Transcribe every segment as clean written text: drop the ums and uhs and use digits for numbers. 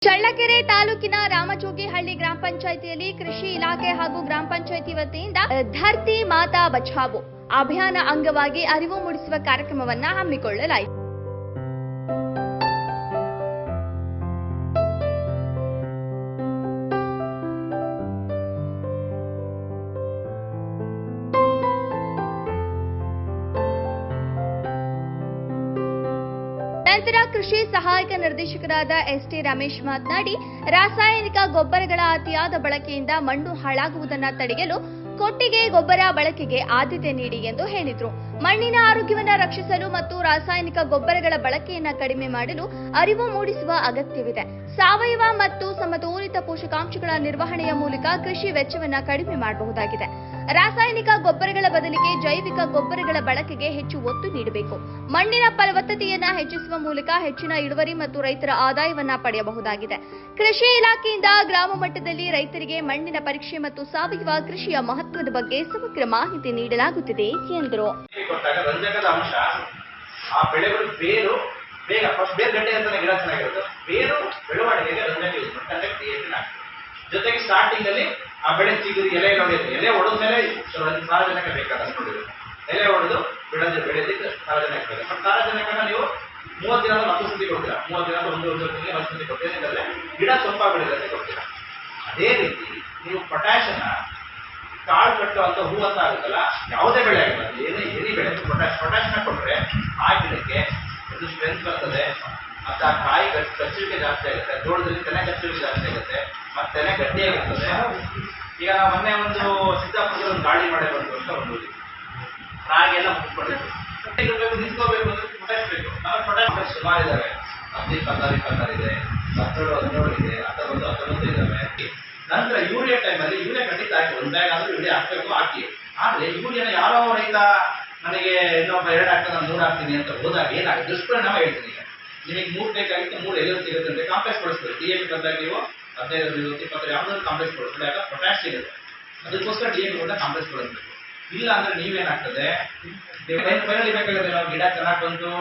ಚಳ್ಳಕೆರೆ ತಾಲೂಕಿನ ರಾಮಜೋಗಿಹಳ್ಳಿ ಗ್ರಾಮ ಪಂಚಾಯಿತಿಯಲ್ಲಿ ಕೃಷಿ ಇಲಾಖೆ ಹಾಗೂ ಗ್ರಾಮ ಪಂಚಾಯಿತಿ ವತಿಯಿಂದ ಧರ್ತಿ ಮಾತಾ ಬಚಾವೋ ಅಭಿಯಾನ ಅಂಗವಾಗಿ ಅರಿವು ಮೂಡಿಸುವ ಕಾರ್ಯಕ್ರಮವನ್ನು ಹಮ್ಮಿಕೊಳ್ಳಲಾಯಿತು. ನಂತರ ಕೃಷಿ ಸಹಾಯಕ ನಿರ್ದೇಶಕರಾದ ಎಸ್ಟಿ ರಮೇಶ್ ಮಾತನಾಡಿ, ರಾಸಾಯನಿಕ ಗೊಬ್ಬರಗಳ ಅತಿಯಾದ ಬಳಕೆಯಿಂದ ಮಣ್ಣು ಹಾಳಾಗುವುದನ್ನು ತಡೆಯಲು ಕೊಟ್ಟಿಗೆ ಗೊಬ್ಬರ ಬಳಕೆಗೆ ಆದ್ಯತೆ ನೀಡಿ ಎಂದು ಹೇಳಿದರು. ಮಣ್ಣಿನ ಆರೋಗ್ಯವನ್ನು ರಕ್ಷಿಸಲು ಮತ್ತು ರಾಸಾಯನಿಕ ಗೊಬ್ಬರಗಳ ಬಳಕೆಯನ್ನು ಕಡಿಮೆ ಮಾಡಲು ಅರಿವು ಮೂಡಿಸುವ ಅಗತ್ಯವಿದೆ. ಸಾವಯವ ಮತ್ತು ಸಮತೋಲಿತ ಪೋಷಕಾಂಶಗಳ ನಿರ್ವಹಣೆಯ ಮೂಲಕ ಕೃಷಿ ವೆಚ್ಚವನ್ನು ಕಡಿಮೆ ಮಾಡಬಹುದಾಗಿದೆ. ರಾಸಾಯನಿಕ ಗೊಬ್ಬರಗಳ ಬದಲಿಗೆ ಜೈವಿಕ ಗೊಬ್ಬರಗಳ ಬಳಕೆಗೆ ಹೆಚ್ಚು ಒತ್ತು ನೀಡಬೇಕು. ಮಣ್ಣಿನ ಫಲವತ್ತತೆಯನ್ನು ಹೆಚ್ಚಿಸುವ ಮೂಲಕ ಹೆಚ್ಚಿನ ಇಳುವರಿ ಮತ್ತು ರೈತರ ಆದಾಯವನ್ನು ಪಡೆಯಬಹುದಾಗಿದೆ. ಕೃಷಿ ಇಲಾಖೆಯಿಂದ ಗ್ರಾಮ ಮಟ್ಟದಲ್ಲಿ ರೈತರಿಗೆ ಮಣ್ಣಿನ ಪರೀಕ್ಷೆ ಮತ್ತು ಸಾವಯವ ಕೃಷಿಯ ಮಹತ್ವದ ಬಗ್ಗೆ ಸಮಗ್ರ ಮಾಹಿತಿ ನೀಡಲಾಗುತ್ತಿದೆ ಎಂದರು. ರಂಜಕದ ಅಂಶ ಆ ಬೆಳೆಗಳು ಬೇರು ಬೇಗ ಫಸ್ಟ್ ಬೇರೆ ಗಡ್ಡೆ ಅಂತಾನೆ ಗಿಡ ಚೆನ್ನಾಗಿರುತ್ತೆ. ಬೇರು ಬೆಳವಣಿಗೆಗೆ ರಂಜಕ ಯೂಸ್ ಮಾಡ್ತಾರೆ, ಕ್ರಿಯೇಷನ್ ಆಗ್ತದೆ. ಜೊತೆಗೆ ಸ್ಟಾರ್ಟಿಂಗ್ ಅಲ್ಲಿ ಆ ಬೆಳೆ ಚಿಗುರಿ ಎಲೆ ನೋಡಿದ್ರೆ ಎಲೆ ಹೊಡೆದ ಮೇಲೆ ಸಾರಜನಕ ಬೇಕಾದಷ್ಟು ನೋಡಿರುತ್ತೆ. ಎಲೆ ಹೊಡೆದು ಬೆಳೆದಿದ್ದು ಸಾರಜನಕ ಬೇಕು. ಬಟ್ ಸಾರಜನಕನ ನೀವು 30 ದಿನ 10 ಸತಿ ಕೊಡ್ತೀರಾ, 30 ದಿನ 1 ತಿಂಗಳಿಗೆ 10 ಸತಿ ಕೊಡ್ತೀರಾ, ಗಿಡ ಸ್ವಲ್ಪ ಬೆಳೆದಂತೆ ಕೊಡ್ತೀರಾ. ಅದೇ ರೀತಿ ನೀವು ಪೊಟ್ಯಾಷನ್ನ ಕಾಳು ಕಟ್ಟುವಂತ ಹೂ ಅಂತ ಆಗುತ್ತಲ್ಲ, ಯಾವುದೇ ಬೆಳೆ ಆಗಿಲ್ಲ, ಏನೇ ಬೆಳೆ ಪೊಟ್ಯಾಷನ್ನ ಕೊಟ್ಟರೆ ಆ ಗಿಡಕ್ಕೆ ಅದು ಸ್ಟ್ರೆಂತ್ ಬರ್ತದೆ. ಮತ್ತೆ ಆ ಕಾಯಿ ಕಚ್ಚುವಿಕೆ ಜಾಸ್ತಿ ಆಗುತ್ತೆ, ಜೋಳದಲ್ಲಿ ತೆನೆ ಕಚ್ಚುವಿಕೆ ಜಾಸ್ತಿ ಆಗುತ್ತೆ, ಮತ್ತೆ ತೆನೆ ಗಟ್ಟಿ ಆಗುತ್ತದೆ. ಈಗ ನಾವು ಮೊನ್ನೆ ಒಂದು ಸಿದ್ದಾಪುರದಲ್ಲಿ ಒಂದು ಗಾಳಿ ಮಳೆ ಬಂತು ಅಂತ ಒಂದು ರಾಗಿ ಎಲ್ಲ ಮುಗಿಸ್ಕೊಂಡಿದ್ವಿ. ನಿಂತ್ಕೋಬೇಕು ಅಂದ್ರೆ ಪೊಟ್ಯಾಷ್ ಬೇಕು. ನಾವು ಪೊಟ್ಯಾಷ್ ಸುಮಾರು ಇದ್ದಾವೆ, 16 ಇದೆ, 17 ಇದೆ, 19 ಇದ್ದಾವೆ. ನಂತರ ಯೂರಿಯಾ ಟೈಮಲ್ಲಿ ಯೂರಿಯಾ ಖಂಡಿತ ಹಾಕಿ, ಒಂದು ಬ್ಯಾಗ್ ಆದ್ರೂ ಯೂರಿಯಾ ಹಾಕಬೇಕು, ಹಾಕಿ. ಆದ್ರೆ ಯೂರಿಯಾನ ಯಾರೋ ರೈತ ನನಗೆ ಇನ್ನೊಬ್ಬ 2 ಹಾಕ್ತಾನೆ, ನಾನು 3 ಹಾಕ್ತೀನಿ ಅಂತ ಹೋದಾಗ ಏನಾಗುತ್ತೆ ದುಷ್ಪರಿಣಾಮ ಹೇಳ್ತೀನಿ. ಈಗ ನಿಮಗೆ 3 ಬೇಕಾಗಿತ್ತು, 3 ಎಲ್ಲರೂ ಸಿಗುತ್ತೆ ಅಂತ ಕಾಂಪ್ಲೆಕ್ಸ್ ಕೊಡಿಸ್ತೀವಿ. DAP ಬಂದಾಗ ನೀವು 15 20 ಯಾವ್ದಾದ್ರು ಕಾಂಪ್ಲೆಕ್ಸ್ ಕೊಡಿಸ್ತೀವಿ. ಯಾಕೆ ಪೊಟ್ಯಾಷ್ ಸಿಗುತ್ತೆ, ಅದಕ್ಕೋಸ್ಕರ DAP ಕೂಡ ಕಾಂಪ್ಲೆಕ್ಸ್ ಕೊಡಿಸ್ಬೇಕು. ಇಲ್ಲ ಅಂದ್ರೆ ನೀವೇನಾಗ್ತದೆ, ಫೈನಲಿ ಬೇಕಾಗುತ್ತೆ ನಾವು ಗಿಡ ಚೆನ್ನಾಗಿ ಬಂತು,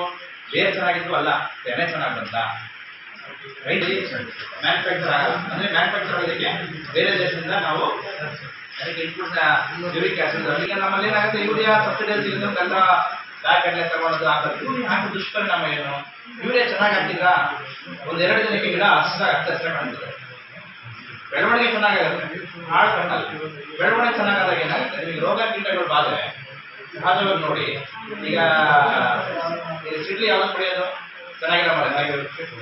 ಬೇರೆ ಚೆನ್ನಾಗಿತ್ತು ಅಲ್ಲ, ತೆನೆ ಚೆನ್ನಾಗಿ ಬಂತ, ರೈಟ್ ಮ್ಯಾನುಫ್ಯಾಕ್ಚರ್ ಆಗಲ್ಲ. ಅಂದ್ರೆ ಮ್ಯಾನುಫ್ಯಾಕ್ಚರ್ ಆಗೋದಕ್ಕೆ ಬೇರೆ ದೇಶದಿಂದ ನಾವು ಅದಕ್ಕೆ ಇನ್ಪುಟ್ ಯೂರಿಕ್ ಆಸಿಡ್. ಈಗ ನಮ್ಮಲ್ಲಿ ಏನಾಗುತ್ತೆ, ಯೂರಿಯಾ ಸಬ್ಸಿಡಿಯಲ್ಲಿ ಸಿಗೋದಕ್ಕೆಲ್ಲ ಬ್ಯಾಗ್ ಕಡಲೆ ತಗೊಳ್ಳೋದು ಹಾಕೋದು ದುಷ್ಪರಿಣಾಮ ಏನು? ಯೂರಿಯಾ ಚೆನ್ನಾಗಿ ಹಾಕಿದ್ರ 1-2 ದಿನಕ್ಕೆ ಗಿಡ ಅಷ್ಟೇ ಕಾಣ್ತದೆ, ಬೆಳವಣಿಗೆ ಚೆನ್ನಾಗಾಗುತ್ತೆ, ಹಾಳು ಕಣ್ಣಲ್ಲ. ಬೆಳವಣಿಗೆ ಚೆನ್ನಾಗಾದಾಗ ಏನಾಗುತ್ತೆ, ನಿಮಗೆ ರೋಗ ಕೀಟಗಳು ಬಾಧೆ ಸಹಜವಾಗಿ ನೋಡಿ. ಈಗ ಸಿಡ್ಲಿ ಯಾವ್ದು ಪಡೆಯೋದು, ಚೆನ್ನಾಗಿರೋ ಮರ.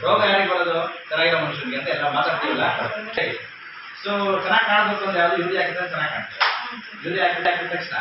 ರೋಗ ಯಾರಿಗೆ ಬರೋದು, ಚೆನ್ನಾಗಿರೋ ಮನುಷ್ಯನಿಗೆ ಅಂತ ಎಲ್ಲ ಮಾತಾಡ್ತೀವಿಲ್ಲ. ಸೊ ಚೆನ್ನಾಗಿ ಕಾಣಬೇಕು ಅಂದ್ರೆ ಯಾವುದು ಯೂರಿಯಾ ಹಾಕಿದ್ರೆ ಚೆನ್ನಾಗಿ ಕಾಣ್ತದೆ. ಯೂರಿಯಾ ಹಾಕಿದ ತಕ್ಷಣ